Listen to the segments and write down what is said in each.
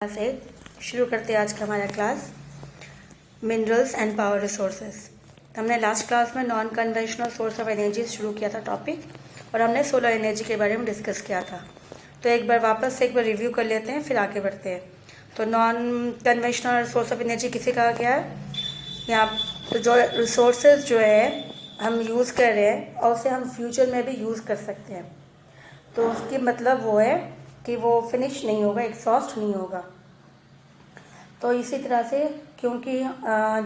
से शुरू करते हैं आज का हमारा class minerals and power resources. हमने लास्ट क्लास में non conventional source of energy शुरू किया था टॉपिक, और हमने सोलर एनर्जी के बारे में डिस्कस किया था। तो एक बार रिव्यू कर लेते हैं, फिर आगे बढ़ते हैं। तो non conventional source of energy किसे कहा गया है? यहाँ तो जो रिसोर्सेज जो है हम यूज़ कर रहे हैं और उसे हम फ्यूचर में भी यूज़ कर सकते हैं। तो उसकी मतलब वो है कि वो फिनिश नहीं होगा, एग्जॉस्ट नहीं होगा। तो इसी तरह से क्योंकि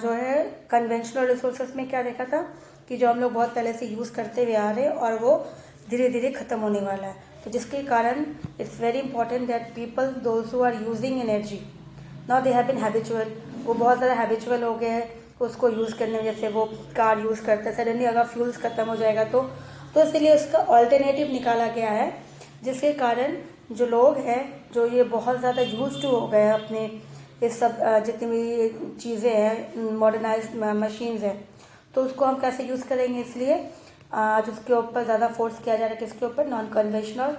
जो है कन्वेंशनल रिसोर्सेज में क्या देखा था कि जो हम लोग बहुत पहले से यूज़ करते हुए आ रहे हैं और वो धीरे धीरे ख़त्म होने वाला है। तो जिसके कारण it's very important that people those who are using energy now they have been habitual, वो बहुत ज़्यादा हैबिचुअल हो गए हैं उसको यूज़ करने में। जैसे वो कार यूज़ करते हैं, सडनली अगर फ्यूल्स ख़त्म हो जाएगा तो इसलिए उसका ऑल्टरनेटिव निकाला गया है, जिसके कारण जो लोग हैं जो ये बहुत ज़्यादा यूज टू हो गए हैं अपने ये सब जितनी भी चीज़ें हैं मॉडर्नाइज मशीन्स हैं, तो उसको हम कैसे यूज़ करेंगे। इसलिए आज उसके ऊपर ज़्यादा फोर्स किया जा रहा है। किसके ऊपर? Non conventional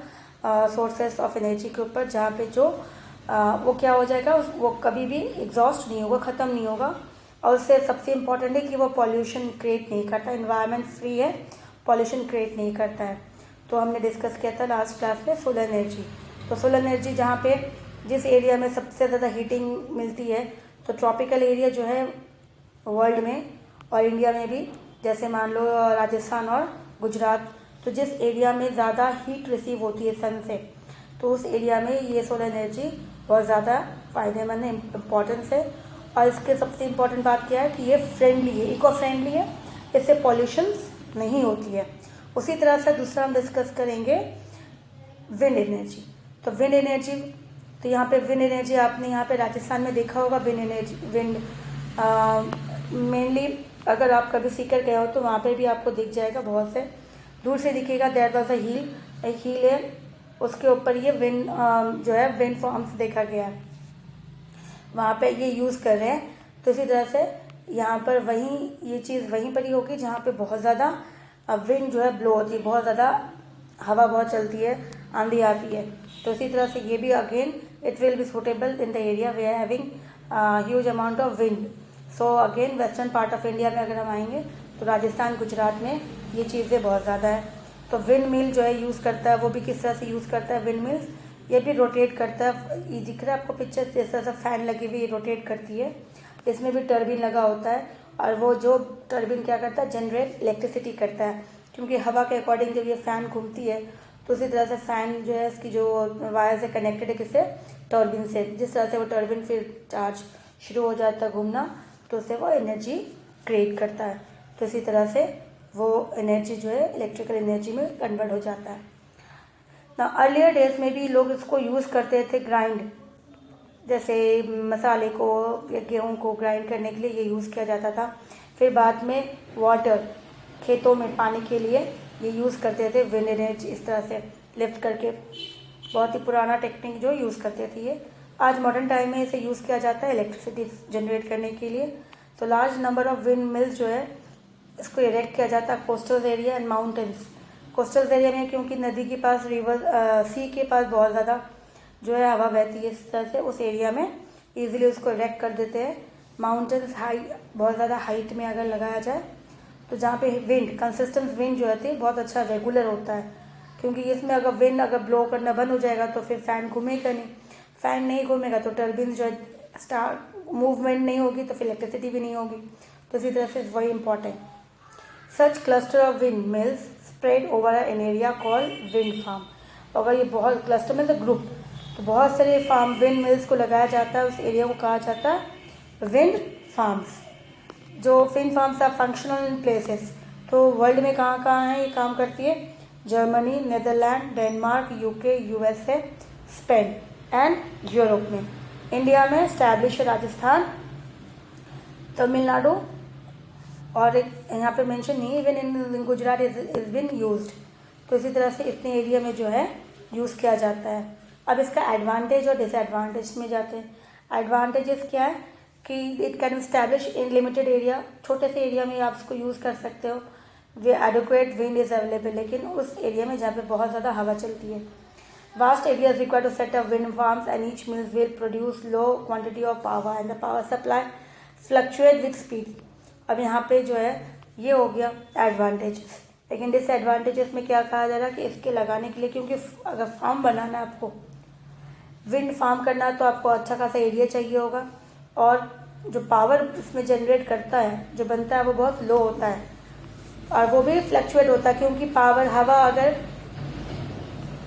sources of energy के ऊपर, जहाँ पे जो वो क्या हो जाएगा, वो कभी भी एग्जॉस्ट नहीं होगा, ख़त्म नहीं होगा। और उससे सबसे इम्पॉर्टेंट है कि वो पॉल्यूशन क्रिएट नहीं करता, इन्वायरमेंट फ्री है, पॉल्यूशन क्रिएट नहीं करता है। तो हमने डिस्कस किया था लास्ट क्लास में सोलर एनर्जी। तो सोलर एनर्जी जहाँ पे जिस एरिया में सबसे ज़्यादा हीटिंग मिलती है, तो ट्रॉपिकल एरिया जो है वर्ल्ड में और इंडिया में भी, जैसे मान लो राजस्थान और गुजरात, तो जिस एरिया में ज़्यादा हीट रिसीव होती है सन से, तो उस एरिया में ये सोलर एनर्जी बहुत ज़्यादा फ़ायदेमंद है, इम्पॉर्टेंस है। और इसके सबसे इम्पॉर्टेंट बात क्या है कि ये फ्रेंडली है, इको फ्रेंडली है, इससे पॉल्यूशन नहीं होती है। उसी तरह से दूसरा हम डिस्कस करेंगे विंड एनर्जी। तो विंड एनर्जी, तो यहाँ पे विंड एनर्जी आपने यहाँ पे राजस्थान में देखा होगा। विंड एनर्जी मेनली अगर आप कभी सीकर गए हो तो वहाँ पे भी आपको दिख जाएगा, बहुत से दूर से दिखेगा। देयर वाज अ हील, एक हील है, उसके ऊपर ये विंड जो है विंड फार्म्स देखा गया है, वहाँ पे ये यूज़ कर रहे हैं। तो इसी तरह से यहाँ पर वहीं ये चीज़ वहीं पर ही होगी जहाँ पे बहुत ज़्यादा विंड जो है ब्लो होती है, बहुत ज़्यादा हवा बहुत चलती है, आंधी आती है। तो इसी तरह से ये भी again it will be suitable in the area we are having huge amount of wind. So again western part of India में अगर हम आएंगे तो राजस्थान गुजरात में ये चीज़ें बहुत ज़्यादा है। तो विंड मिल जो है यूज़ करता है, वो भी किस तरह से यूज़ करता है विंड मिल्स, ये भी रोटेट करता है। ये दिख रहा है आपको पिक्चर, जिस तरह से फैन लगी हुई रोटेट करती है, इसमें भी टर्बिन लगा होता है, और वो जो टर्बिन क्या करता है, जनरेट इलेक्ट्रिसिटी करता है, क्योंकि हवा के अकॉर्डिंग जब ये फ़ैन घूमती है तो उसी तरह से फ़ैन जो है इसकी जो वायर से कनेक्टेड है किससे, टर्बिन से। जिस तरह से वो टर्बिन फिर चार्ज शुरू हो जाता है घूमना, तो उससे वो एनर्जी क्रिएट करता है। तो इसी तरह से वो एनर्जी जो है इलेक्ट्रिकल एनर्जी में कन्वर्ट हो जाता है ना। अर्लियर डेज में भी लोग इसको यूज़ करते थे ग्राइंड, जैसे मसाले को या गेहूँ को ग्राइंड करने के लिए ये यूज़ किया जाता था। फिर बाद में वाटर, खेतों में पानी के लिए ये यूज़ करते थे विंड एनर्जी, इस तरह से लिफ्ट करके, बहुत ही पुराना टेक्निक जो यूज़ करते थे ये। आज मॉडर्न टाइम में इसे यूज़ किया जाता है इलेक्ट्रिसिटी जनरेट करने के लिए। तो large number of wind mills जो है इसको इरेक्ट किया जाता है coastal area and mountains. Coastal area में क्योंकि नदी के पास, रिवर सी के पास बहुत ज़्यादा जो है हवा बहती है, इस तरह से उस एरिया में ईजिली उसको इरेक्ट कर देते हैं। माउंटेन्स हाई, बहुत ज़्यादा हाइट में अगर लगाया जाए तो जहाँ पे विंड, कंसिस्टेंट विंड जो है बहुत अच्छा रेगुलर होता है, क्योंकि इसमें अगर विंड अगर ब्लो करना बंद हो जाएगा तो फिर फैन घूमेगा नहीं, फैन नहीं घूमेगा तो टर्बिन जो है स्टार्ट मूवमेंट नहीं होगी, तो फिर इलेक्ट्रिसिटी भी नहीं होगी। तो इसी तरह से वही important. Such cluster of windmills spread over an area called wind farm. अगर ये बहुत क्लस्टर में तो ग्रुप, तो बहुत सारे फार्म विंड मिल्स को लगाया जाता है, उस एरिया को कहा जाता है विंड फार्म्स। जो wind farms are functional in places, तो वर्ल्ड में कहाँ कहाँ है ये काम करती है? Germany, Netherland, Denmark, UK, USA, Spain and Europe में। इंडिया में स्टैब्लिश है राजस्थान, तमिलनाडु, और एक यहाँ पे मेंशन नहीं, even in Gujarat is been used. तो इसी तरह से इतने एरिया में जो है यूज़ किया जाता है। अब इसका एडवांटेज और डिसएडवांटेज में जाते हैं। एडवांटेजेस क्या है कि it can establish in limited area, छोटे से एरिया में आप इसको यूज़ कर सकते हो। वे एडुक्वेट विंड इज़ अवेलेबल, लेकिन उस एरिया में जहाँ पे बहुत ज़्यादा हवा चलती है। Vast areas required to set up wind farms, and each mill will produce low quantity of power, and the power supply fluctuate with speed. अब यहाँ पे जो है ये हो गया एडवांटेजेस, लेकिन डिसएडवांटेजेस में क्या कहा जा रहा है कि इसके लगाने के लिए, क्योंकि अगर फार्म बनाना है आपको, विंड फार्म करना है, तो आपको अच्छा खासा एरिया चाहिए होगा, और जो पावर इसमें जनरेट करता है, जो बनता है, वो बहुत लो होता है, और वो भी फ्लक्चुएट होता है, क्योंकि पावर, हवा, अगर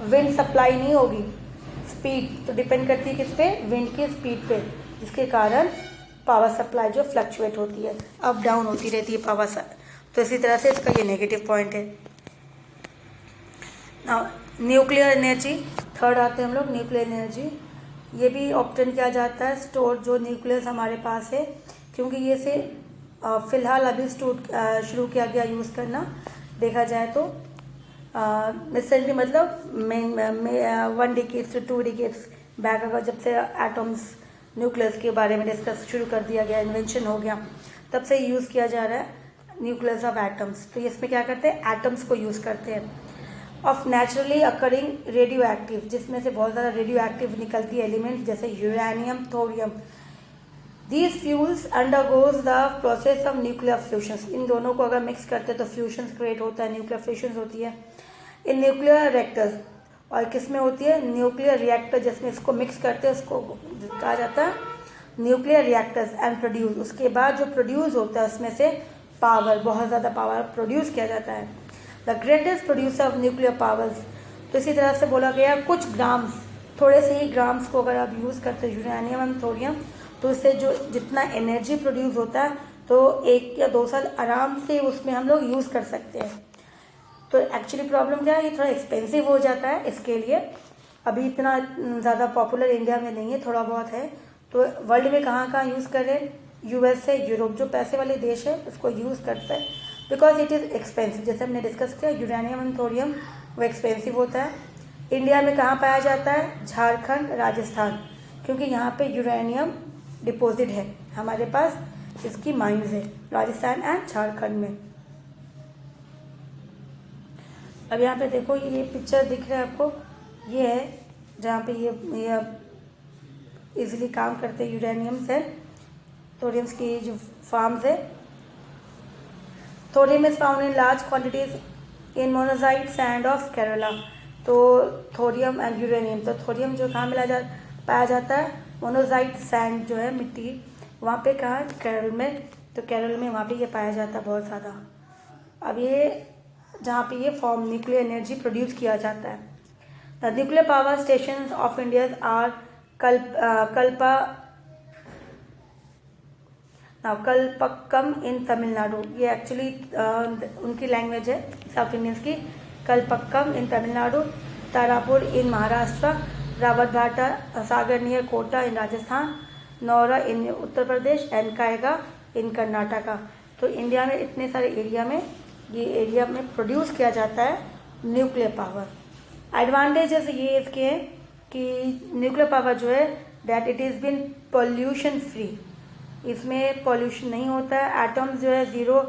विंड सप्लाई नहीं होगी, स्पीड तो डिपेंड करती है किस पे, विंड की स्पीड पे, जिसके कारण पावर सप्लाई जो फ्लक्चुएट होती है, अप डाउन होती रहती है पावर सप्लाई। तो इसी तरह से इसका ये नेगेटिव पॉइंट है। नाउ न्यूक्लियर एनर्जी, थर्ड आते हैं हम लोग, न्यूक्लियर एनर्जी। ये भी ऑप्टेन किया जाता है, स्टोर जो न्यूक्लियस हमारे पास है, क्योंकि ये से फ़िलहाल अभी शुरू किया गया यूज़ करना, देखा जाए तो रिसेंटली, मतलब 1 डिकेड से 2 डिकेड्स बैक, अगर जब से एटम्स न्यूक्लियस के बारे में डिस्कस शुरू कर दिया गया, इन्वेंशन हो गया, तब से यूज़ किया जा रहा है न्यूक्लियस ऑफ एटम्स। तो इसमें क्या करते हैं, एटम्स को यूज़ करते हैं of naturally occurring radio active, जिसमें से बहुत ज़्यादा रेडियो एक्टिव निकलती है एलिमेंट, जैसे uranium, thorium. These fuels undergoes the process of nuclear fusions. इन दोनों को अगर मिक्स करते हैं तो फ्यूशंस क्रिएट होता है, न्यूक्लियर फ्यूशंस होती है इन न्यूक्लियर रिएक्टर्स। और किस में होती है, न्यूक्लियर रिएक्टर, जिसमें इसको मिक्स करते हैं, उसको कहा जाता है न्यूक्लियर रिएक्टर्स, एंड प्रोड्यूस। उसके बाद जो प्रोड्यूस होता है उसमें से पावर, बहुत ज़्यादा पावर प्रोड्यूस किया जाता है, the greatest producer of nuclear powers. तो इसी तरह से बोला गया, कुछ ग्राम्स, थोड़े से ही ग्राम्स को अगर आप यूज़ करते हैं यूरेनियम एंड थोरियम, तो उससे जो जितना एनर्जी प्रोड्यूस होता है, तो 1 या 2 साल आराम से उसमें हम लोग यूज़ कर सकते हैं। तो एक्चुअली प्रॉब्लम क्या है, ये थोड़ा एक्सपेंसिव हो जाता है, इसके लिए अभी इतना ज़्यादा पॉपुलर इंडिया में नहीं है, थोड़ा बहुत है। तो वर्ल्ड में कहाँ कहाँ यूज़ कर रहे हैं, US से यूरोप, जो पैसे वाले देश है उसको यूज़ करते हैं, बिकॉज इट इज़ एक्सपेंसिव। जैसे हमने डिस्कस किया, यूरेनियम एंड थोरियम वो एक्सपेंसिव होता है। इंडिया में कहाँ पाया जाता है, झारखंड, राजस्थान, क्योंकि यहाँ पे यूरेनियम डिपॉजिट है हमारे पास, इसकी माइंस है राजस्थान एंड झारखंड में। अब यहाँ पे देखो, ये पिक्चर दिख रहा है आपको, ये है जहाँ पे ये इजीली काम करते हैं यूरेनियम से, थोरियम्स की जो फार्म्स है। Thorium is found in large quantities in monazite sand of Kerala. तो थोरियम एंड यूरेनियम, तो थोरियम जो कहाँ पाया जाता है, मोनोजाइट सैंड जो है मिट्टी, वहाँ पे कहाँ, केरल में। तो केरल में वहाँ पे ये पाया जाता है बहुत ज़्यादा। अब ये जहाँ पे ये फॉर्म न्यूक्लियर एनर्जी प्रोड्यूस किया जाता है। The nuclear power station of India are Kalpakkam in Tamil Nadu. ये एक्चुअली उनकी लैंग्वेज है साउथ इंडियंस की। Kalpakkam in Tamil Nadu, Tarapur in Maharashtra, Rawatbhata Sagar near Kota in Rajasthan, Naura in Uttar Pradesh, and Kaiga in Karnataka. तो इंडिया में इतने सारे एरिया में, ये एरिया में प्रोड्यूस किया जाता है न्यूक्लियर पावर। एडवांटेजेस ये इसके हैं कि न्यूक्लियर पावर जो है, that it is been pollution free, इसमें पॉल्यूशन नहीं होता है। एटम्स जो है ज़ीरो,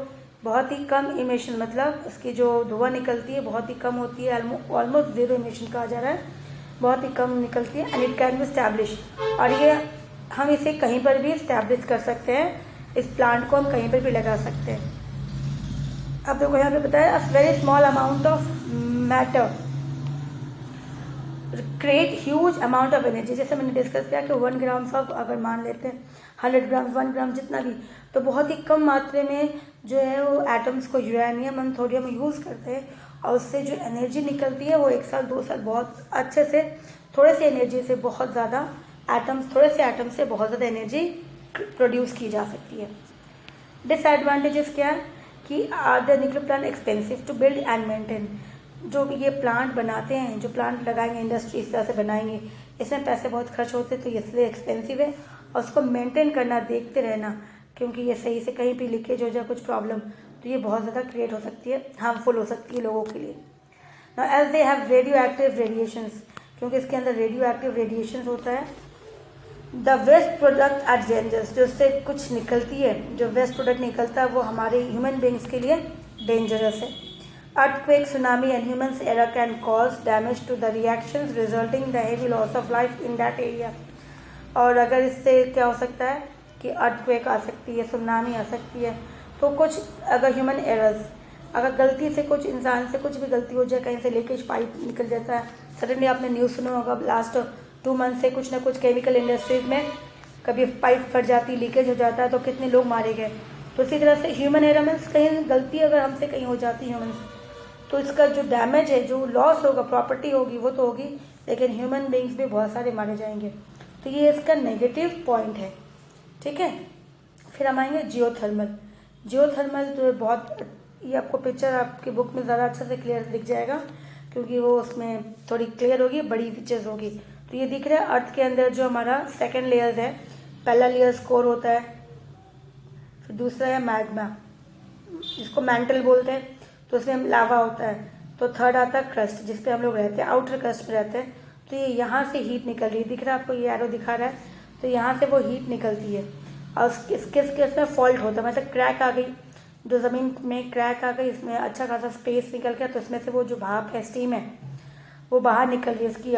बहुत ही कम इमिशन, मतलब इसकी जो धुआं निकलती है बहुत ही कम होती है, ऑलमोस्ट ज़ीरो इमिशन कहा जा रहा है, बहुत ही कम निकलती है। And it can B establish, और ये हम इसे कहीं पर भी स्टैब्लिश कर सकते हैं, इस प्लांट को हम कहीं पर भी लगा सकते हैं। अब देखो यहाँ पे बताया, a very small amount of matter create huge amount of energy. जैसे मैंने डिस्कस किया कि 1 ग्राम्स ऑफ, अगर मान लेते हैं 100 ग्राम, 1 ग्राम जितना भी, तो बहुत ही कम मात्रा में जो है वो एटम्स को यूरेनियम एंड थोरियम यूज़ करते हैं, और उससे जो एनर्जी निकलती है वो 1 साल 2 साल बहुत अच्छे से, थोड़े से एनर्जी से बहुत ज़्यादा एटम्स, थोड़े से एटम्स से बहुत ज़्यादा एनर्जी प्रोड्यूस की जा सकती है। डिसएडवांटेजेस क्या है कि are the nuclear plant expensive to build and maintain. जो ये प्लांट बनाते हैं, जो प्लांट लगाएंगे, इंडस्ट्री इस तरह से बनाएंगे, इसमें पैसे बहुत खर्च होते हैं, तो इसलिए एक्सपेंसिव है, और उसको मेंटेन करना, देखते रहना, क्योंकि ये सही से कहीं भी लीकेज हो जाए, कुछ प्रॉब्लम, तो ये बहुत ज़्यादा क्रिएट हो सकती है, हार्मफुल हो सकती है लोगों के लिए। Now as they have radioactive radiations, क्योंकि इसके अंदर रेडियो एक्टिव रेडिएशंस होता है। The waste product are dangerous, जो उससे कुछ निकलती है, जो वेस्ट प्रोडक्ट निकलता है वो हमारे ह्यूमन बींग्स के लिए डेंजरस है। Earthquake, tsunami and humans error can cause damage to the reactions resulting in the heavy loss of life in that area. और अगर इससे क्या हो सकता है कि अर्थक्वेक आ सकती है, सुनामी आ सकती है, तो कुछ अगर ह्यूमन एरर्स, अगर गलती से कुछ इंसान से कुछ भी गलती हो जाए, कहीं से लीकेज पाइप निकल जाता है, सडनली आपने न्यूज़ सुना होगा लास्ट 2 मंथ से कुछ ना कुछ केमिकल इंडस्ट्रीज में कभी पाइप फट जाती, लीकेज हो जाता है, तो कितने लोग मारे गए। तो इसी तरह से ह्यूमन एरर मीन्स कहीं गलती अगर हमसे कहीं हो जाती है ह्यूमन से, तो इसका जो डैमेज है, जो लॉस होगा, प्रॉपर्टी होगी वो तो होगी, लेकिन ह्यूमन बींग्स भी बहुत सारे मारे जाएंगे। तो ये इसका नेगेटिव पॉइंट है, ठीक है। फिर हम आएंगे जियोथर्मल। जियोथर्मल जो बहुत, ये आपको पिक्चर आपकी बुक में ज़्यादा अच्छे से क्लियर दिख जाएगा, क्योंकि वो उसमें थोड़ी क्लियर होगी, बड़ी पिक्चर्स होगी। तो ये दिख रहा है अर्थ के अंदर जो हमारा सेकेंड लेयर है, पहला लेयर कोर होता है, फिर दूसरा है मैग्मा, जिसको मैंटल बोलते हैं, तो उसमें लावा होता है। तो थर्ड आता है क्रस्ट, जिस पे हम लोग रहते हैं, आउटर क्रस्ट पे रहते हैं। तो ये यहाँ से हीट निकल रही है, दिख रहा है आपको, ये एरो दिखा रहा है, तो यहाँ से वो हीट निकलती है और इसके इसमें फॉल्ट होता है, मतलब क्रैक आ गई, जो ज़मीन में क्रैक आ गई, इसमें अच्छा खासा स्पेस निकल गया, तो इसमें से वो जो भाप है, स्टीम है, वो बाहर निकल रही है इसकी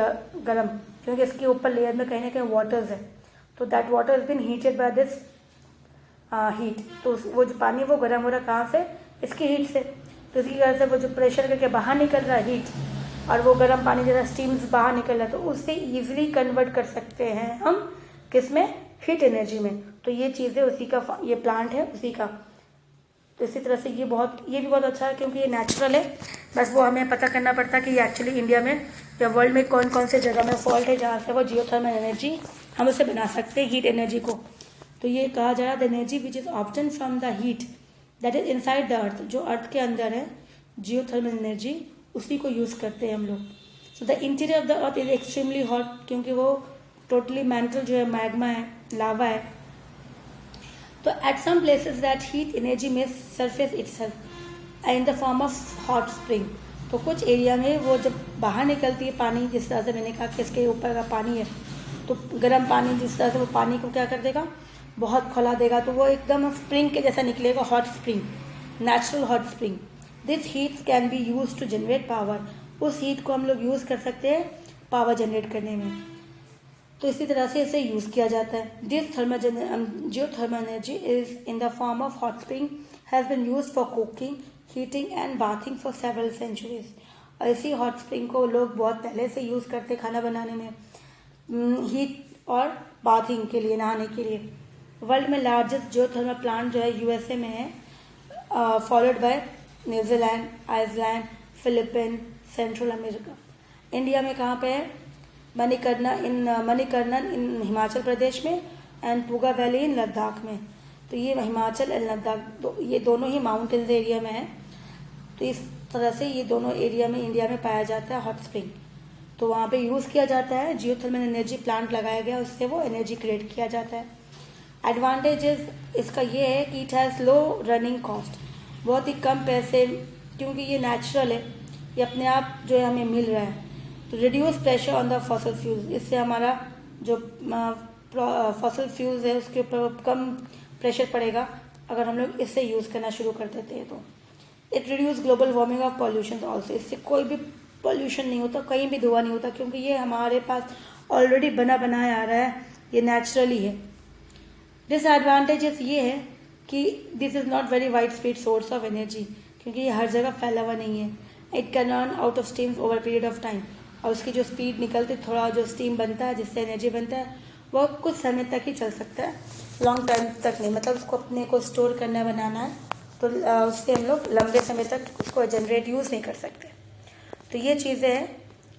गर्म, क्योंकि इसके ऊपर लेयर में कहीं ना कहीं वाटर्स है। तो that water is been heated by this heat. तो वो जो पानी वो गर्म हो रहा है कहाँ से, इसकी हीट से। तो इसकी वजह से वो जो प्रेशर करके बाहर निकल रहा है हीट, और वो गर्म पानी जैसा स्टीम्स बाहर निकल रहा है, तो उससे ईजिली कन्वर्ट कर सकते हैं हम किस में, हीट एनर्जी में। तो ये चीज़ें उसी का, ये प्लांट है उसी का। तो इसी तरह से ये भी बहुत अच्छा है, क्योंकि ये नेचुरल है। बस वो हमें पता करना पड़ता है कि एक्चुअली इंडिया में या वर्ल्ड में कौन कौन से जगह में फॉल्ट है जहाँ से वो जियोथर्मल एनर्जी हम उसे बना सकते हैं, हीट एनर्जी को। तो ये कहा जा रहा है the energy which is obtain from the heat that is inside the earth, जो अर्थ के अंदर है जियोथर्मल एनर्जी, उसी को यूज़ करते हैं हम लोग। So the interior of the earth is extremely hot, क्योंकि वो टोटली मैंटल जो है, मैग्मा है, लावा है। तो at some places that heat energy में surface itself in the form of hot spring. तो कुछ एरिया में वो जब बाहर निकलती है पानी, जिस तरह से मैंने कहा कि इसके ऊपर का पानी है, तो गर्म पानी जिस तरह से वो पानी को क्या कर देगा, बहुत खौला देगा, तो वो एकदम स्प्रिंग के जैसा निकलेगा, hot spring, natural hot spring. This heat can be use to generate power. उस हीट को हम लोग यूज़ कर सकते हैं पावर जनरेट करने में। तो इसी तरह से इसे यूज़ किया जाता है। This geothermal energy is in the form of hot spring has been used for cooking, heating and bathing for several centuries. और इसी हॉट स्प्रिंग को लोग बहुत पहले से यूज़ करते खाना बनाने में, हीट और बाथिंग के लिए, नहाने के लिए। वर्ल्ड में लार्जेस्ट जियोथर्मल प्लांट जो है यूएसए में है, followed by New Zealand, Iceland, Philippine, central America. India में कहाँ पे है, मणिकर्णन इन हिमाचल प्रदेश में and Puga valley in Ladakh में। तो ये हिमाचल एंड लद्दाख ये दोनों ही माउंटेन्स एरिया में है। तो इस तरह से ये दोनों एरिया में इंडिया में पाया जाता है हॉट स्प्रिंग। तो वहाँ पे यूज़ किया जाता है, जियोथर्मल एनर्जी प्लांट लगाया गया, उससे वो एनर्जी क्रिएट किया जाता है। एडवांटेजेस इसका ये है कि it has low running cost, बहुत ही कम पैसे, क्योंकि ये नेचुरल है, ये अपने आप जो है हमें मिल रहा है। तो reduce pressure on the fossil fuels, इससे हमारा जो फॉसल फ्यूल्स है उसके ऊपर कम प्रेशर पड़ेगा अगर हम लोग इससे यूज़ करना शुरू कर देते हैं। तो it reduce global warming of pollution also, इससे कोई भी पॉल्यूशन नहीं होता, कहीं भी धुआं नहीं होता, क्योंकि ये हमारे पास ऑलरेडी बना बनाया आ रहा है, ये नेचुरली है। डिसएडवांटेजेस ये है कि this is not very wide spread source of energy, क्योंकि ये हर जगह फैला हुआ नहीं है। It can run out of stems over period of time, और उसकी जो स्पीड निकलती, थोड़ा जो स्टीम बनता है जिससे एनर्जी बनता है, वो कुछ समय तक ही चल सकता है, लॉन्ग टाइम तक नहीं। मतलब उसको अपने को स्टोर करना बनाना है, तो उससे हम लोग लंबे समय तक उसको जनरेट यूज़ नहीं कर सकते। तो ये चीज़ें हैं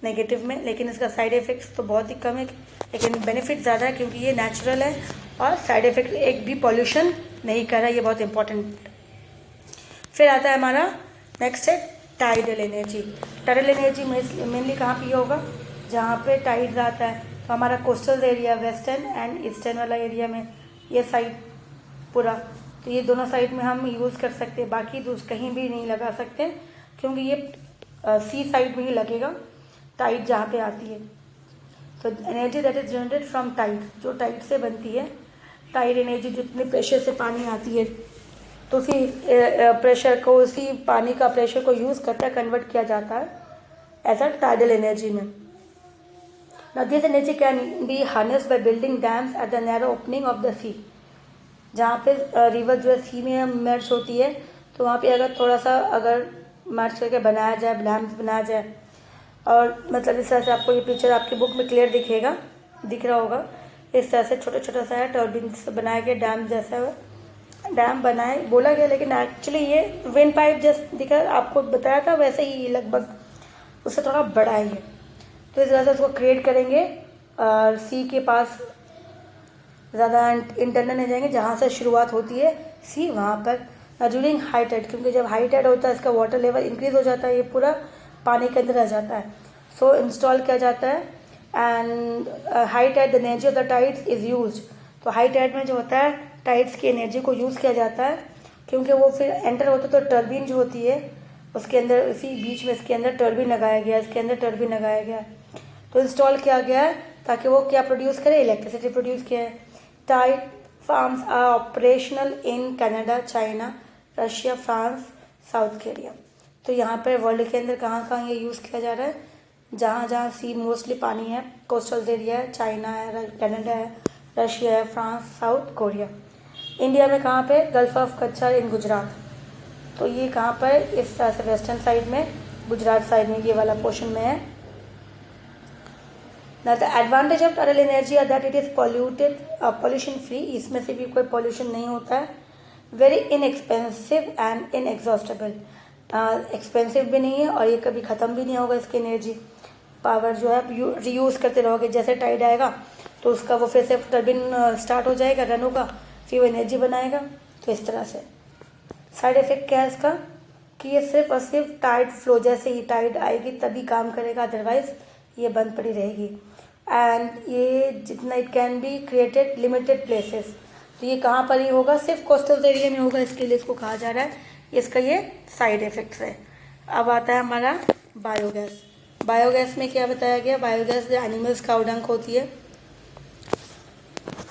नेगेटिव में, लेकिन इसका साइड इफ़ेक्ट्स तो बहुत ही कम है, लेकिन बेनिफिट ज़्यादा है, क्योंकि ये नेचुरल है और साइड इफ़ेक्ट एक भी पॉल्यूशन नहीं कर रहा, ये बहुत इंपॉर्टेंट। फिर आता है हमारा नेक्स्ट है tidal energy. Tidal energy mainly कहाँ पे होगा, जहाँ पे टाइड्स आता है। तो हमारा coastal area, western and eastern वाला एरिया में, ये साइड पूरा, तो ये दोनों साइड में हम यूज़ कर सकते हैं, बाकी कहीं भी नहीं लगा सकते, क्योंकि ये सी साइड में ही लगेगा, टाइड जहाँ पे आती है। तो energy that is generated from tide, जो टाइड से बनती है, टाइड एनर्जी जितने प्रेशर से पानी आती है तो उसी प्रेशर को, उसी पानी का प्रेशर को यूज़ करता कन्वर्ट किया जाता है एज अ टाइडल एनर्जी में। Now this energy can be harnessed by building dams at the narrow opening of the sea। जहाँ पे रिवर जो है सी में मर्ज होती है, तो वहाँ पे अगर थोड़ा सा अगर मर्ज करके बनाया जाए, डैम्स बनाया जाए, और मतलब इस तरह से आपको ये पिक्चर आपकी बुक में क्लियर दिख रहा होगा। इस तरह से छोटा छोटा सा है टर्बिन से बनाया गया डैम जैसा डैम बनाए बोला गया, लेकिन एक्चुअली ये विंड पाइप जैसे दिख रहा है, आपको बताया था वैसे ही लगभग उससे थोड़ा बड़ा है ये। तो इस तरह से उसको क्रिएट करेंगे और सी के पास ज़्यादा इंटरनल नहीं जाएंगे, जहाँ से शुरुआत होती है सी वहाँ पर ड्यूरिंग हाई टाइड, क्योंकि जब हाई टाइड होता है इसका वाटर लेवल इंक्रीज हो जाता है, ये पूरा पानी के अंदर आ जाता है। सो इंस्टॉल किया जाता है and high tied the energy of the tides is used. तो हाई टाइड में जो होता है टाइड्स की एनर्जी को यूज़ किया जाता है, क्योंकि वो फिर एंटर होता है तो टर्बिन जो होती है उसके अंदर, इसी बीच में इसके अंदर टर्बिन लगाया गया, इसके अंदर टर्बिन लगाया गया, तो इंस्टॉल किया गया है ताकि वो क्या प्रोड्यूस करे, इलेक्ट्रिसिटी प्रोड्यूस किया है। Tide farms are operational in Canada, China, Russia, France, South Korea. तो यहाँ पर वर्ल्ड के अंदर कहाँ कहाँ ये यूज़ किया जा रहा है, जहाँ जहाँ सी मोस्टली पानी है, कोस्टल एरिया है, चाइना है, कनाडा है, रशिया है, फ्रांस, साउथ कोरिया। इंडिया में कहाँ पे, गल्फ ऑफ कच्छ इन गुजरात। तो ये कहाँ पर, इस तरह से वेस्टर्न साइड में, गुजरात साइड में ये वाला पोर्शन में है। ना the advantage of tunnel energy है that it is pollution free, इसमें से भी कोई पॉल्यूशन नहीं होता है। Very inexpensive and inexhaustible, expensive भी नहीं है और ये कभी ख़त्म भी नहीं होगा। इसकी एनर्जी पावर जो है रीयूज़ करते रहोगे, जैसे टाइड आएगा तो उसका वो फिर से टर्बिन स्टार्ट हो जाएगा, रन होगा, फिर वो एनर्जी बनाएगा। तो इस तरह से साइड इफेक्ट क्या है इसका, कि ये सिर्फ और सिर्फ टाइड फ्लो, जैसे ही टाइड आएगी तभी काम करेगा, अदरवाइज ये बंद पड़ी रहेगी। एंड ये जितना it can be created limited places, तो ये कहाँ पर ही होगा, सिर्फ कोस्टल एरिया में होगा, इसके लिए इसको कहा जा रहा है। इसका ये साइड इफेक्ट्स है। अब आता है हमारा बायोगैस। बायोगैस में क्या बताया गया, बायोगैस एनिमल्स काउ डंग होती है।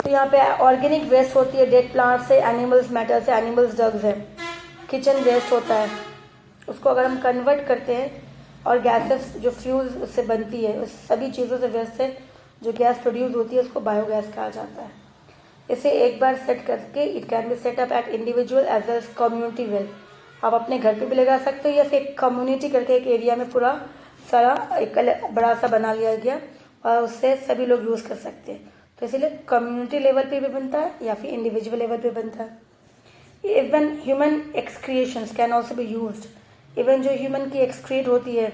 तो यहाँ पे ऑर्गेनिक वेस्ट होती है, डेड प्लांट से, एनिमल्स मैटर से, एनिमल्स डग्स है। किचन वेस्ट होता है, उसको अगर हम कन्वर्ट करते हैं और गैसेस जो फ्यूल उससे बनती है, उस सभी चीज़ों से वेस्ट से जो गैस प्रोड्यूस होती है उसको बायोगैस कहा जाता है। इसे एक बार सेट करके it can be set up at individual as well as community well. आप अपने घर पे भी लगा सकते हो या फिर कम्युनिटी करके एक एरिया में पूरा सारा एक बड़ा सा बना लिया गया और उससे सभी लोग यूज़ कर सकते हैं। तो इसीलिए कम्युनिटी लेवल पे भी बनता है या फिर इंडिविजुअल लेवल पे बनता है। Even human excretions can also be used. Even जो ह्यूमन की एक्सक्रिएट होती है,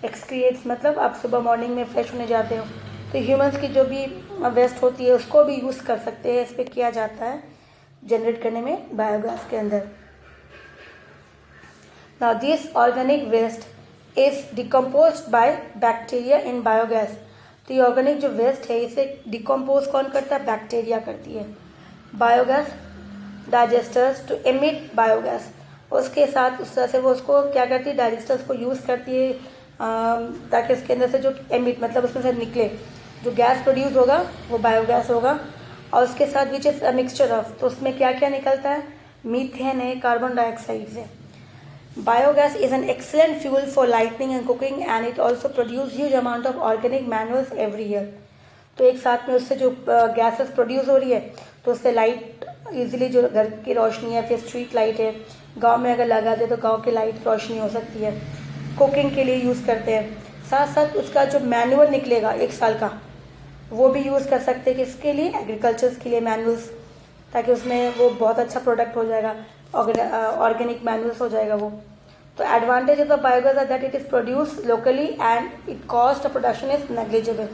एक्सक्रिएट्स मतलब आप सुबह मॉर्निंग में फ्रेश होने जाते हो तो ह्यूमंस की जो भी वेस्ट होती है उसको भी यूज़ कर सकते हैं। इस पर किया जाता है जनरेट करने में बायोगैस के अंदर। Now this organic waste is decomposed by bacteria in biogas. तो ये ऑर्गेनिक जो वेस्ट है इसे डिकम्पोज कौन करता है, बैक्टीरिया करती है। Biogas digesters to emit biogas, उसके साथ उस तरह से वो उसको क्या करती है, डाइजेस्टर्स को यूज़ करती है ताकि उसके अंदर से जो एमिट मतलब उसमें से निकले जो गैस प्रोड्यूस होगा वो बायोगैस होगा। और उसके साथ which is a mixture of, तो उसमें क्या क्या निकलता है, मीथेन है, कार्बन डाइऑक्साइड है। Biogas is an excellent fuel for lightning and cooking and it also produce huge amount of organic manuals every year. तो एक साथ में उससे जो गैसेस प्रोड्यूस हो रही है तो उससे लाइट इजीली जो घर की रोशनी है, फिर स्ट्रीट लाइट है, गांव में अगर लगा दे तो गांव की लाइट रोशनी हो सकती है, कुकिंग के लिए यूज़ करते हैं। साथ साथ उसका जो मैनुअल निकलेगा 1 साल का वो भी यूज़ कर सकते हैं, किसके लिए, एग्रीकल्चर के लिए मैनुअल्स, ताकि उसमें वो बहुत अच्छा प्रोडक्ट हो जाएगा, ऑर्गेनिक मैनुअल्स हो जाएगा वो। तो advantage of the biogas are that it is produce locally and it cost of production is negligible.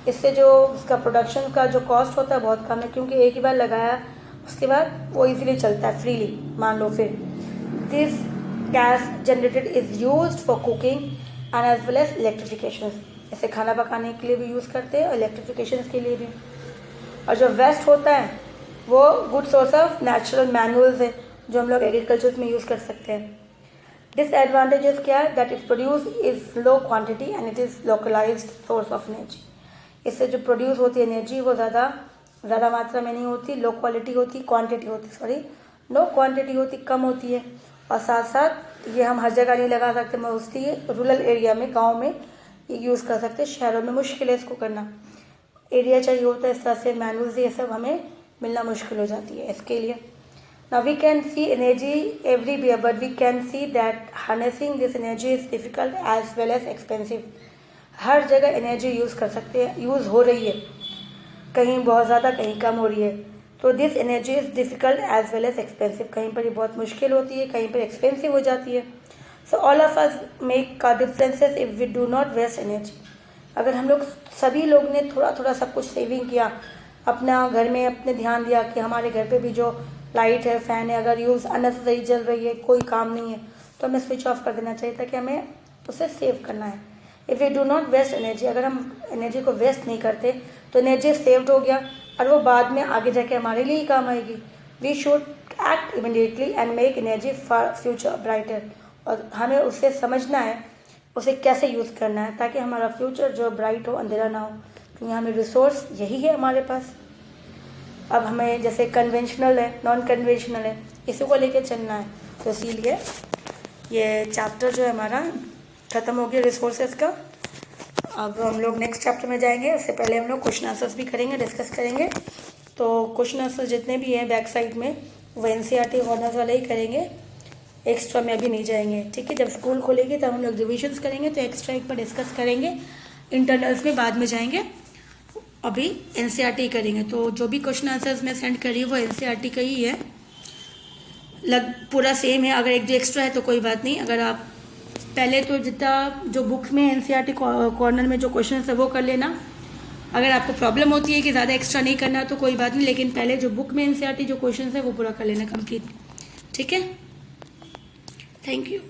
इससे जो उसका प्रोडक्शन का जो कॉस्ट होता है बहुत कम है, क्योंकि एक ही बार लगाया उसके बाद वो इजीली चलता है फ्रीली। मान लो फिर this gas generated is used for cooking and as well as electrification. इसे खाना पकाने के लिए भी यूज़ करते हैं और इलेक्ट्रिफिकेशन के लिए भी। और जो वेस्ट होता है वो good source of natural manuals है जो हम लोग एग्रीकल्चर में यूज़ कर सकते हैं। डिसएडवांटेजेस क्या है, that is produce is low quantity and it is localized source of energy. इससे जो प्रोड्यूस होती है एनर्जी वो ज़्यादा मात्रा में नहीं होती, लो क्वालिटी होती, क्वांटिटी होती, नो क्वांटिटी होती, कम होती है। और साथ साथ ये हम हर जगह नहीं लगा सकते, मोस्टली रूरल एरिया में, गांव में ये यूज़ कर सकते हैं। शहरों में मुश्किल है इसको करना, एरिया चाहिए होता है, इस तरह से मैनुअल्स ये सब हमें मिलना मुश्किल हो जाती है इसके लिए। Now we can see energy everywhere, but we can see that harnessing this energy is difficult as well as expensive. हर जगह एनर्जी यूज़ कर सकते हैं, यूज़ हो रही है, कहीं बहुत ज़्यादा कहीं कम हो रही है। तो this energy is difficult as well as expensive, कहीं पर ये बहुत मुश्किल होती है, कहीं पर एक्सपेंसिव हो जाती है। So all of us make का differences if we do not waste energy. अगर हम लोग सभी लोग ने थोड़ा थोड़ा सब कुछ सेविंग किया, अपना घर में अपने ध्यान दिया कि हमारे घर पे भी जो लाइट है, फ़ैन है, अगर यूज़ अननेसेसरी जल रही है, कोई काम नहीं है, तो हमें स्विच ऑफ कर देना चाहिए, ताकि हमें उसे सेव करना है। If we do not waste energy, अगर हम एनर्जी को वेस्ट नहीं करते तो एनर्जी सेव्ड हो गया और वो बाद में आगे जाके हमारे लिए ही काम आएगी। We should act immediately and make energy for future brighter. और हमें उसे समझना है, उसे कैसे यूज़ करना है, ताकि हमारा फ्यूचर जो ब्राइट हो, अंधेरा ना हो। क्योंकि हमें रिसोर्स यही है हमारे पास। अब हमें जैसे कन्वेंशनल है, नॉन कन्वेंशनल है, इसी को लेके चलना है। तो इसीलिए ये चैप्टर जो है हमारा ख़त्म हो गया रिसोर्सेज का। अब हम लोग नेक्स्ट चैप्टर में जाएंगे, उससे पहले हम लोग क्वेश्चन आंसर्स भी करेंगे, डिस्कस करेंगे। तो क्वेश्चन आंसर जितने भी हैं बैक साइड में, वो NCERT ऑनर्स वाले ही करेंगे, एक्स्ट्रा में अभी नहीं जाएंगे, ठीक है। जब स्कूल खोलेगी तब हम लोग रिविजन्स करेंगे, तो एक्स्ट्रा एक बार डिस्कस करेंगे, इंटरनल्स में बाद में जाएंगे, अभी NCERT ही करेंगे। तो जो भी क्वेश्चन आंसर्स मैं सेंड कर रही हूँ वो NCERT का ही है, पूरा सेम है। अगर एक जो एक्स्ट्रा है तो कोई बात नहीं, अगर आप पहले तो जितना जो बुक में NCERT कॉर्नर में जो क्वेश्चन है वो कर लेना। अगर आपको प्रॉब्लम होती है कि ज़्यादा एक्स्ट्रा नहीं करना तो कोई बात नहीं, लेकिन पहले जो बुक में NCERT जो क्वेश्चन है वो पूरा कर लेना कंप्लीट, ठीक है। Thank you.